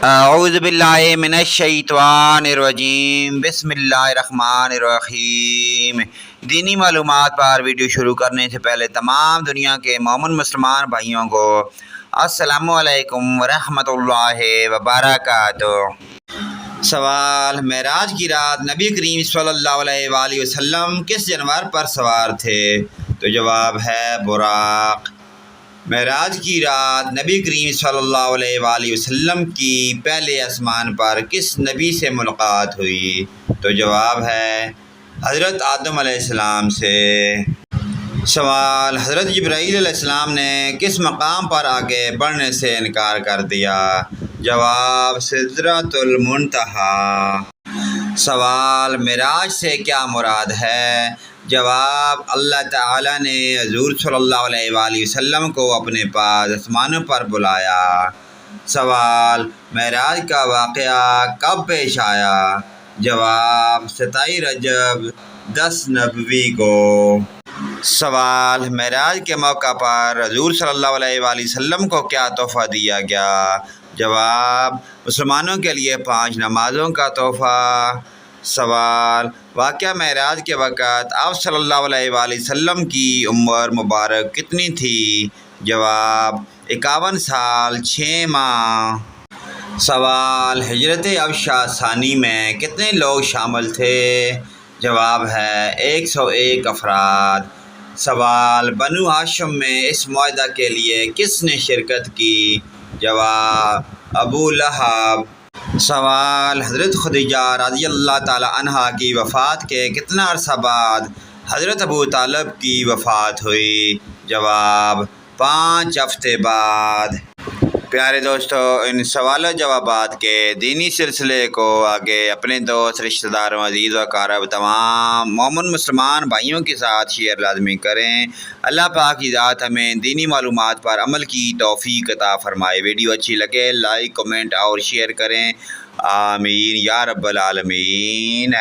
اعوذ باللہ من الشیطان الرجیم بسم اللہ الرحمن الرحیم۔ دینی معلومات پر ویڈیو شروع کرنے سے پہلے تمام دنیا کے مومن مسلمان بھائیوں کو السلام علیکم ورحمۃ اللہ وبرکاتہ۔ سوال: معراج کی رات نبی کریم صلی اللہ علیہ وآلہ وسلم کس جانور پر سوار تھے؟ تو جواب ہے براق۔ معراج کی رات نبی کریم صلی اللہ علیہ وآلہ وسلم کی پہلے آسمان پر کس نبی سے ملاقات ہوئی؟ تو جواب ہے حضرت آدم علیہ السلام سے۔ سوال: حضرت جبرائیل علیہ السلام نے کس مقام پر آگے بڑھنے سے انکار کر دیا؟ جواب سدرۃ المنتہی۔ سوال: معراج سے کیا مراد ہے؟ جواب اللہ تعالیٰ نے حضور صلی اللہ علیہ وآلہ وسلم کو اپنے پاس آسمانوں پر بلایا۔ سوال: معراج کا واقعہ کب پیش آیا؟ جواب 27 رجب 10 نبوی کو۔ سوال: معراج کے موقع پر حضور صلی اللہ علیہ وآلہ وسلم کو کیا تحفہ دیا گیا؟ جواب مسلمانوں کے لیے 5 نمازوں کا تحفہ۔ سوال: واقعہ معراج کے وقت آپ صلی اللہ علیہ وآلہ وسلم کی عمر مبارک کتنی تھی؟ جواب 51 سال 6 ماہ۔ سوال: ہجرت حبشہ ثانی میں کتنے لوگ شامل تھے؟ جواب ہے 101 افراد۔ سوال: بنو ہاشم میں اس معاہدہ کے لیے کس نے شرکت کی؟ جواب ابو لہب۔ سوال: حضرت خدیجہ رضی اللہ تعالی عنہا کی وفات کے کتنا عرصہ بعد حضرت ابو طالب کی وفات ہوئی؟ جواب 5 ہفتے بعد۔ پیارے دوستو، ان سوال و جوابات کے دینی سلسلے کو آگے اپنے دوست، رشتہ داروں، عزیز و اقارب تمام مومن مسلمان بھائیوں کے ساتھ شیئر لازمی کریں۔ اللہ پاک کی ذات ہمیں دینی معلومات پر عمل کی توفیق عطا فرمائے۔ ویڈیو اچھی لگے لائک، کمنٹ اور شیئر کریں۔ آمین یا رب العالمین۔